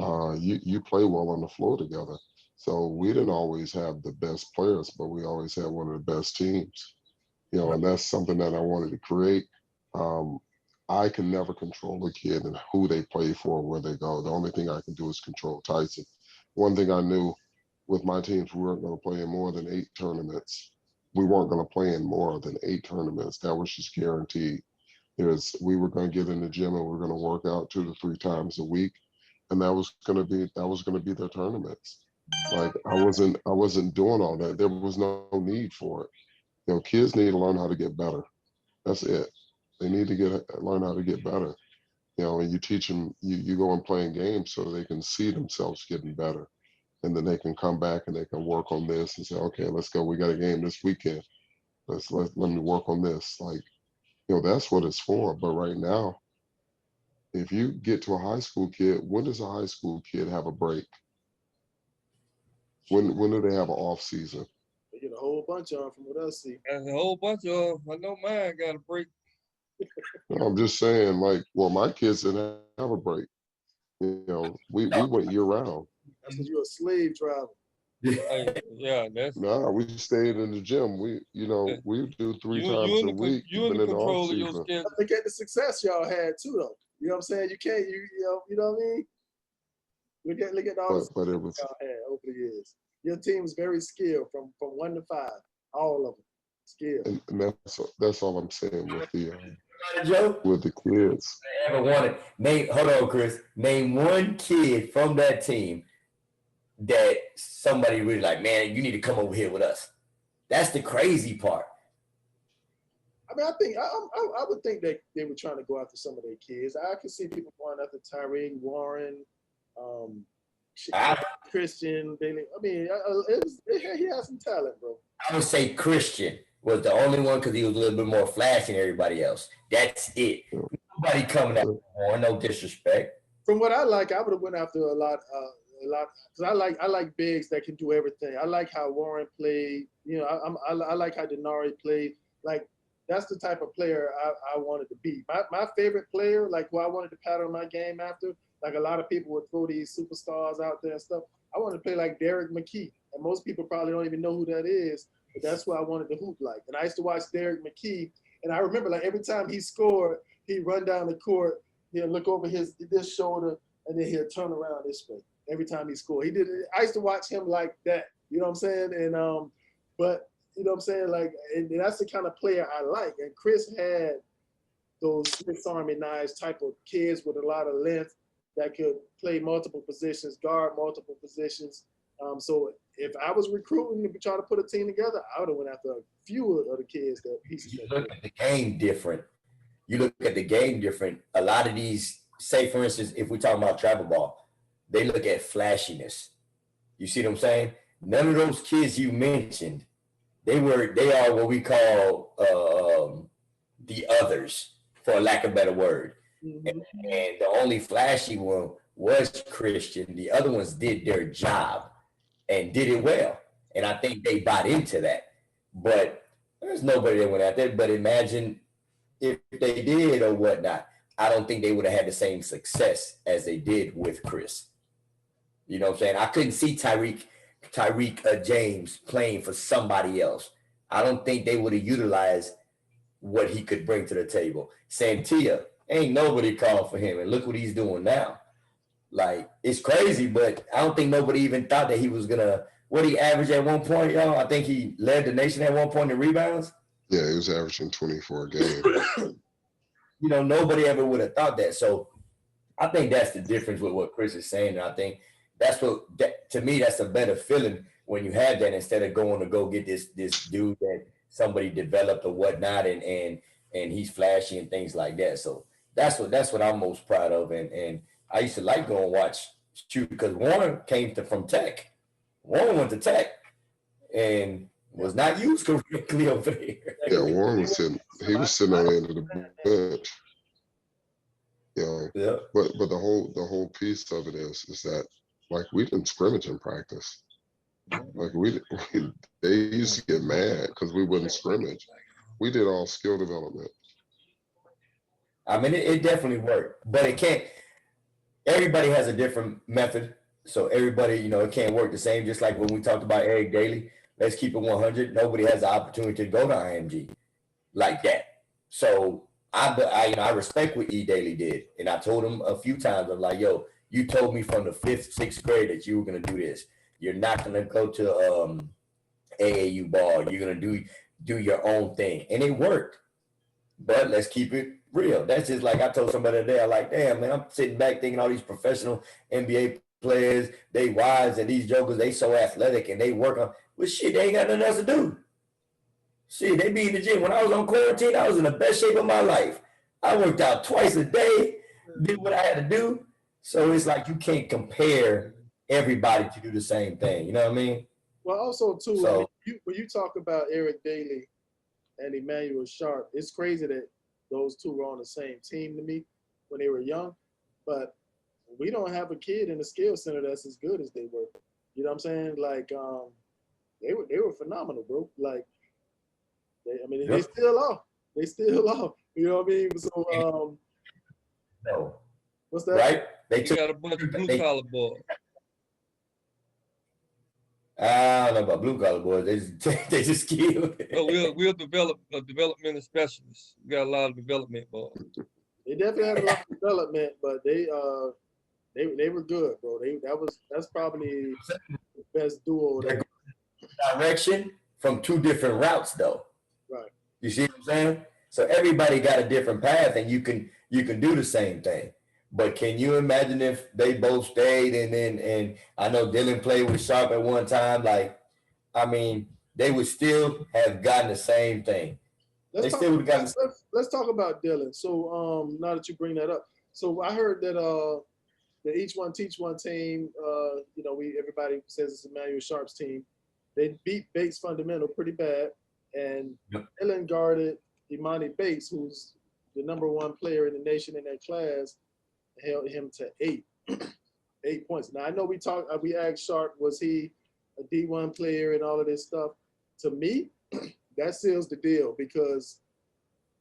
You play well on the floor together. So we didn't always have the best players, but we always had one of the best teams. And that's something that I wanted to create. I can never control a kid and who they play for, where they go. The only thing I can do is control Tyson. One thing I knew with my teams, we weren't going to play in more than 8 tournaments. We weren't going to play in more than 8 tournaments. That was just guaranteed. We were going to get in the gym and we were going to work out 2 to 3 times a week, and that was going to be their tournaments. Like, I wasn't doing all that. There was no need for it. Kids need to learn how to get better. That's it. They need to learn how to get better. And you teach them. You go and play in games so they can see themselves getting better, and then they can come back and they can work on this and say, okay, let's go. We got a game this weekend. Let me work on this. Like, that's what it's for. But right now, if you get to a high school kid, when does a high school kid have a break? When do they have an off season? They get a whole bunch of them from what I see. There's a whole bunch of 'em. I know mine got a break. No, I'm just saying, like, well, my kids didn't have a break. You know, we went year round. That's because you're a slave driver. Hey, yeah, that's Nah, we stayed in the gym. We do three times a week, you in even the in the off control of your season. schedule. Look at the success y'all had too, though. You know what I'm saying? You can't, you know what I mean? Look at all the But it was, y'all had over the years. Your team was very skilled from 1 to 5, all of them skilled. and that's all I'm saying with Joe, the kids. I ever wanted. Hold on, Chris. Name one kid from that team that somebody really like, man, you need to come over here with us. That's the crazy part. I mean, I think I would think that they were trying to go after some of their kids. I could see people going after Tyreek, Warren, Christian. Bailey. I mean, he has some talent, bro. I would say Christian was the only one because he was a little bit more flashy than everybody else. That's it. Nobody coming after Warren, no disrespect. From what I like, I would have went after a lot because I like bigs that can do everything. I like how Warren played. You know, I like how Denari played. Like that's the type of player I wanted to be. My favorite player, like who I wanted to pattern my game after. Like a lot of people would throw these superstars out there and stuff. I wanted to play like Derek McKee, and most people probably don't even know who that is. But that's who I wanted to hoop like. And I used to watch Derek McKee, and I remember like every time he scored, he'd run down the court, he'd look over this shoulder, and then he'd turn around this way. Every time he scored, he did. I used to watch him like that. You know what I'm saying? And but you know what I'm saying? Like, and that's the kind of player I like. And Chris had those Swiss Army knives type of kids with a lot of length that could play multiple positions, guard multiple positions. So if I was recruiting to try to put a team together, I would have went after a few of the kids that pieces. You look at the game different. A lot of these, say for instance, if we talk about travel ball, they look at flashiness. You see what I'm saying? None of those kids you mentioned, they are what we call the others, for lack of a better word. Mm-hmm. And the only flashy one was Christian. The other ones did their job and did it well. And I think they bought into that. But there's nobody that went out there. But imagine if they did or whatnot, I don't think they would have had the same success as they did with Chris. You know what I'm saying? I couldn't see Tyreek James playing for somebody else. I don't think they would have utilized what he could bring to the table. Santia, ain't nobody called for him, and look what he's doing now. Like, it's crazy, but I don't think nobody even thought that he was gonna. What he averaged at one point, y'all? I think he led the nation at one point in rebounds. Yeah, he was averaging 24 a game. You know, nobody ever would have thought that. So I think that's the difference with what Chris is saying. And I think that's to me, that's a better feeling when you have that instead of going to go get this dude that somebody developed or whatnot, and he's flashy and things like that. So that's what I'm most proud of. And I used to like going watch shoot because Warren came from Tech. Warren went to Tech and was not used correctly over there. Yeah, Warren was sitting. He was sitting on the end of the bench. Yeah. But the whole piece of it is that like we didn't scrimmage in practice. Like they used to get mad because we wouldn't scrimmage. We did all skill development. I mean, it definitely worked, but it can't. Everybody has a different method, so everybody, it can't work the same. Just like when we talked about Eric Daly, let's keep it 100. Nobody has the opportunity to go to IMG like that. So I respect what E. Daly did, and I told him a few times, I'm like, yo, you told me from the 5th, 6th grade that you were gonna do this. You're not gonna go to AAU ball. You're gonna do your own thing, and it worked. But let's keep it real. That's just like I told somebody today. I'm like, damn, man, I'm sitting back thinking all these professional NBA players, they wives and these jokers, they so athletic and they work on. Well, shit, they ain't got nothing else to do. Shit, they be in the gym. When I was on quarantine, I was in the best shape of my life. I worked out twice a day, did what I had to do. So it's like you can't compare everybody to do the same thing. You know what I mean? Well, also, too, so, when you talk about Eric Daly and Emmanuel Sharp, it's crazy that those two were on the same team to me when they were young. But we don't have a kid in the skill center that's as good as they were. You know what I'm saying? Like, they were phenomenal, bro. Like, they Yep. still are. They still are. You know what I mean? So, No, what's that? right? They You took. got a bunch of blue They- collar boys. I don't know about blue collar boys. They just killed. So we'll develop a developmental specialist. We got a lot of development boys. They definitely had a lot of development, but they were good, bro. That's probably the best duo. Direction from two different routes, though. Right. You see what I'm saying? So everybody got a different path, and you can do the same thing. But can you imagine if they both stayed and I know Dylan played with Sharp at one time? Like, I mean, they would still have gotten the same thing. Let's They talk, still would've gotten- let's talk about Dylan. So now that you bring that up, so I heard that the Each One Teach One team, everybody says it's Emmanuel Sharp's team. They beat Bates Fundamental pretty bad, and Yep. Dylan guarded Imani Bates, who's the #1 player in the nation in that class, held him to 8 points. Now I know we asked Sharp, was he a D1 player and all of this stuff? To me, that seals the deal because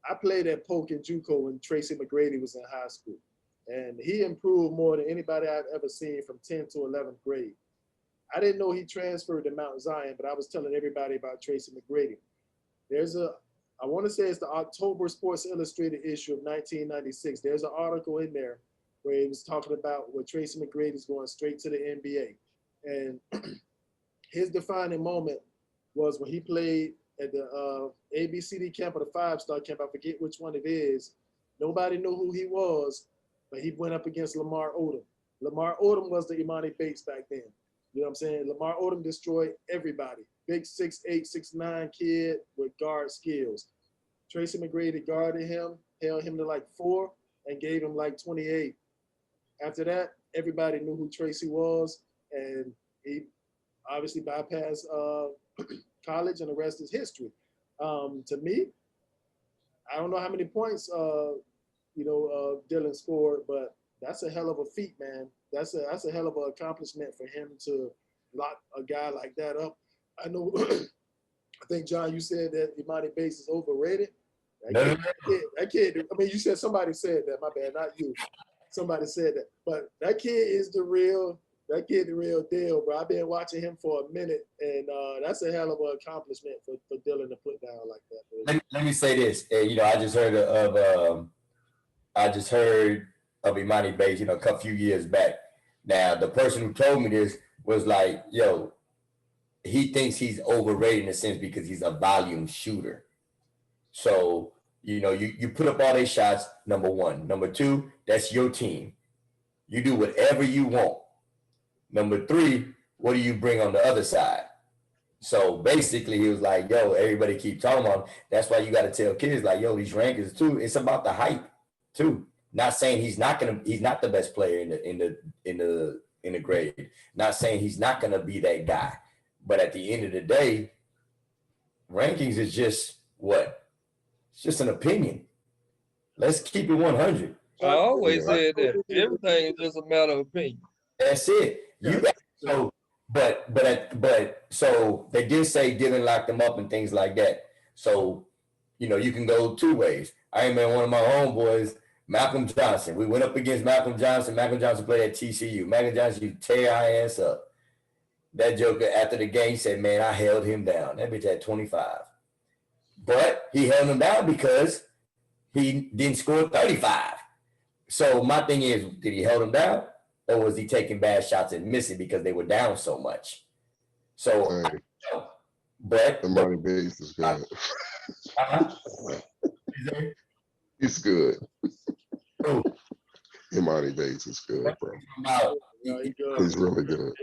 I played at Polk and JUCO when Tracy McGrady was in high school, and he improved more than anybody I've ever seen from 10th to 11th grade. I didn't know he transferred to Mount Zion, but I was telling everybody about Tracy McGrady. I want to say it's the October Sports Illustrated issue of 1996. There's an article in there where he was talking about where Tracy McGrady's going straight to the NBA. And his defining moment was when he played at the ABCD camp or the 5-star camp. I forget which one it is. Nobody knew who he was, but he went up against Lamar Odom. Lamar Odom was the Imani Bates back then. You know what I'm saying? Lamar Odom destroyed everybody. Big 6'8", 6'9" kid with guard skills. Tracy McGrady guarded him, held him to like 4, and gave him like 28. After that, everybody knew who Tracy was, and he obviously bypassed college, and the rest is history. To me, I don't know how many points Dylan scored, but that's a hell of a feat, man. That's a hell of an accomplishment for him to lock a guy like that up. I know. I think John, you said that Imani Bates is overrated. That kid. I mean, you said somebody said that. My bad, not you. Somebody said that, but that kid is the real deal, bro. I've been watching him for a minute, and that's a hell of an accomplishment for Dylan to put down like that. Let me say this. I just heard of Imani Bates, a few years back. Now, the person who told me this was like, he thinks he's overrated in a sense because he's a volume shooter. So, you put up all these shots, number one. Number two, that's your team. You do whatever you want. Number three, what do you bring on the other side? So basically he was like, everybody keep talking about him. That's why you got to tell kids like, these rankings too. It's about the hype too. Not saying he's not the best player in the grade. Not saying he's not gonna be that guy. But at the end of the day, rankings is just what? It's just an opinion. Let's keep it 100. I always said that everything is just a matter of opinion. That's it. You got so they did say Dylan locked them up and things like that. So, you can go two ways. I remember one of my homeboys, Malcolm Johnson. We went up against Malcolm Johnson. Malcolm Johnson played at TCU. Malcolm Johnson used to tear our ass up. That joker after the game said, man, I held him down. That bitch had 25. But he held him down because he didn't score 35. So my thing is, did he hold him down? Or was he taking bad shots and missing because they were down so much? So, but Imani Bates is good. He's good. Imani Bates is good, bro. He's really good.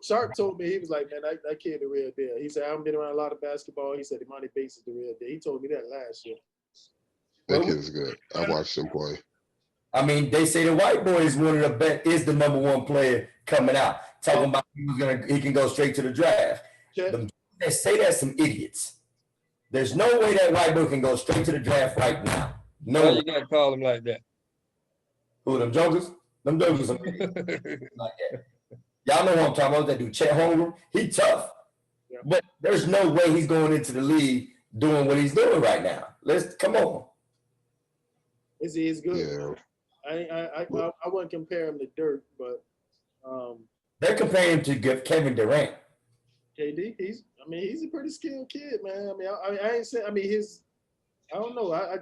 Sharp told me, he was like, man, that kid the real deal. He said, I'm getting around a lot of basketball. He said Imani Bates is the real deal. He told me that last year. That kid is good. I watched him play. I mean, they say the white boy is one of the best, is the #1 player coming out. Talking about he can go straight to the draft. Them that say that's some idiots. There's no way that white boy can go straight to the draft right now. No. Why you gotta call him like that? Who, them jokers? Them jokers are like that. Y'all know what I'm talking about. That dude, Chet Holmgren, he tough. Yeah. But there's no way he's going into the league doing what he's doing right now. Let's come on. He's good. Yeah. I wouldn't compare him to Dirk, but They're comparing him to Kevin Durant. KD, he's a pretty skilled kid, man. I mean, I ain't saying. I mean, I don't know. I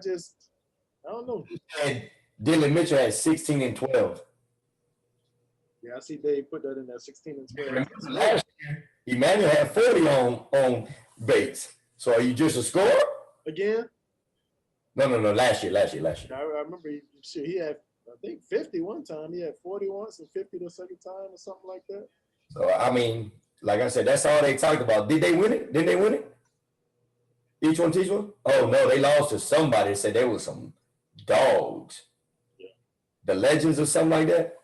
don't know. And Dylan Mitchell had 16 and 12. Yeah, I see Dave put that in there, 16 and 12. Last year, Emmanuel had 40 on Bates. So are you just a scorer? Again? No. Last year. I remember he had, I think, 50 one time. He had 40 once and 50 the second time or something like that. So, I mean, like I said, that's all they talked about. Did they win it? Didn't they win it? Each one? Oh, no, they lost to somebody that said they were some dogs. Yeah. The Legends or something like that?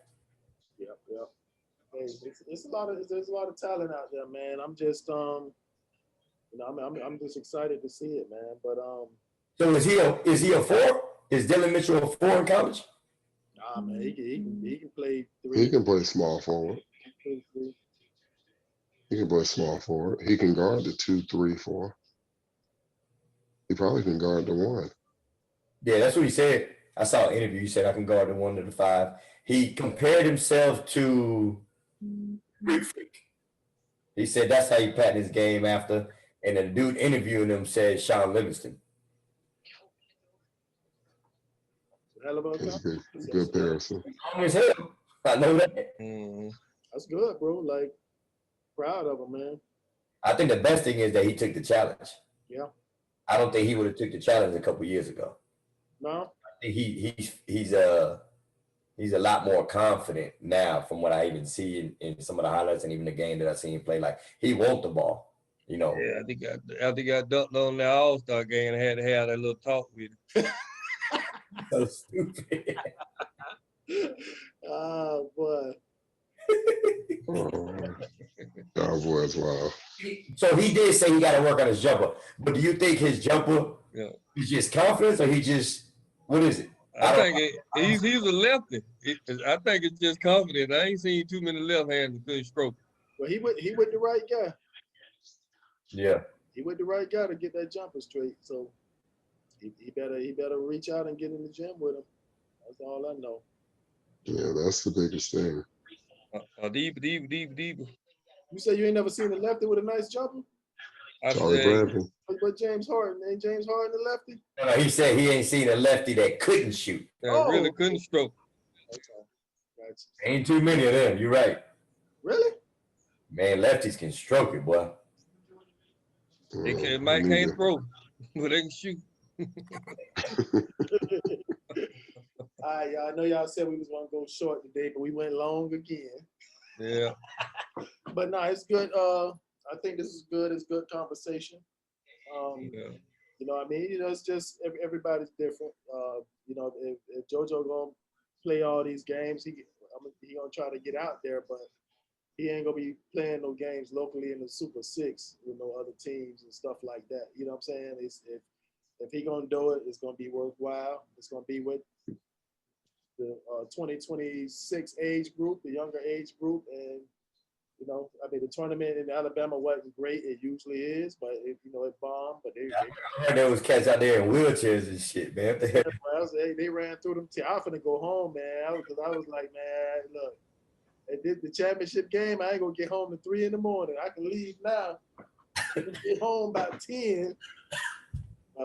Yeah. Hey, there's a lot of talent out there, man. I'm just, I'm just excited to see it, man. But So is he a four? Is Dylan Mitchell a four in college? nah, man, he can play three. He can play small forward. He can play small forward. He can guard the 2, 3, 4. He probably can guard the 1. Yeah, that's what he said. I saw an interview. He said, I can guard the 1 to the 5. He compared himself to Greek Freak. He said that's how he patterned his game after. And the dude interviewing him said Sean Livingston. Hell of a That's guy. a good comparison. Strong as hell. I know that. Mhm. That's good, bro. Like, proud of him, man. I think the best thing is that he took the challenge. Yeah. I don't think he would have took the challenge a couple years ago. No. I think he's a lot more confident now from what I even see in some of the highlights and even the game that I seen him play. Like he want the ball, you know. Yeah, I think after he got dunked on the All-Star game, I had to have that little talk with him. So stupid. Oh boy. Cowboys, wow. So he did say he got to work on his jumper, but do you think his jumper Yeah. is just confidence or he just what is it? I think he's a lefty. I think it's just confident. I ain't seen too many left hands that couldn't stroke. Well, he with the right guy. Yeah. He with the right guy to get that jumper straight. So he better reach out and get in the gym with him. That's all I know. Yeah, that's the biggest thing. Deep. You say you ain't never seen a lefty with a nice jumper? I Charlie said, Bradley. But James Harden, ain't James Harden the lefty? No, he said he ain't seen a lefty that couldn't shoot. that really couldn't stroke. Okay. Gotcha. Ain't too many of them. You're right. Really? Man, lefties can stroke it, boy. They might can't throw, but they can shoot. All right, y'all. I know y'all said we was gonna go short today, but we went long again. Yeah. But no, it's good. I think this is good. It's good conversation. Yeah. You know what I mean? You know, it's just everybody's different. You know, if JoJo gonna play all these games, he gonna try to get out there, but he ain't gonna be playing no games locally in the Super Six with no other teams and stuff like that. You know what I'm saying? If he gonna do it, it's gonna be worthwhile. It's gonna be with the 2026 age group, the younger age group, and you know, I mean, the tournament in Alabama wasn't great. It usually is, but it bombed. But I heard there was cats out there in wheelchairs and shit, man. they ran through them. I was gonna go home, man, because I was like, man, look, they did the championship game. I ain't gonna get home at 3 in the morning. I can leave now. Get home by 10.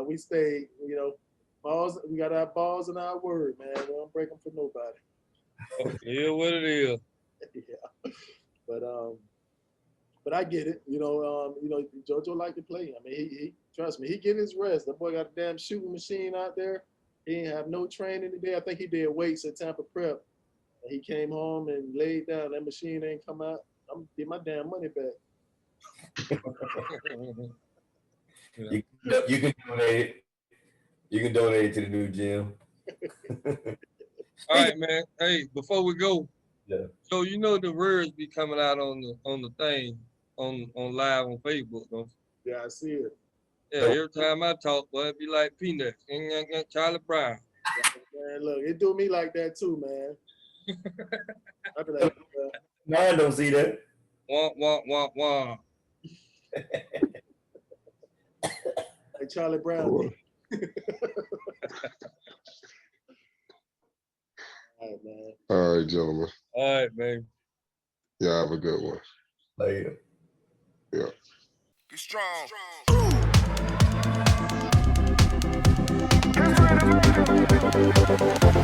We stayed, you know, balls. We got our balls and our word, man. We don't break them for nobody. Yeah, what it is. Yeah. But I get it. You know, JoJo like to play. I mean, he trust me, he get his rest. The boy got a damn shooting machine out there. He ain't have no training today. I think he did weights at Tampa Prep. And he came home and laid down. That machine ain't come out. I'm gonna get my damn money back. You can donate it. You can donate it to the new gym. All right, man. Hey, before we go, Yeah. so you know the words be coming out on the thing on live on Facebook, don't you? Yeah, I see it. Yeah, every time I talk, boy, it be like peanuts. Charlie Brown. Man, look, it do me like that too, man. I be like, No, I don't see that. Wah, wah, wah, wah. Like Charlie Brown. Well, All right, man. all right, gentlemen. All right, man. Yeah, have a good one. Later. Be strong. Let's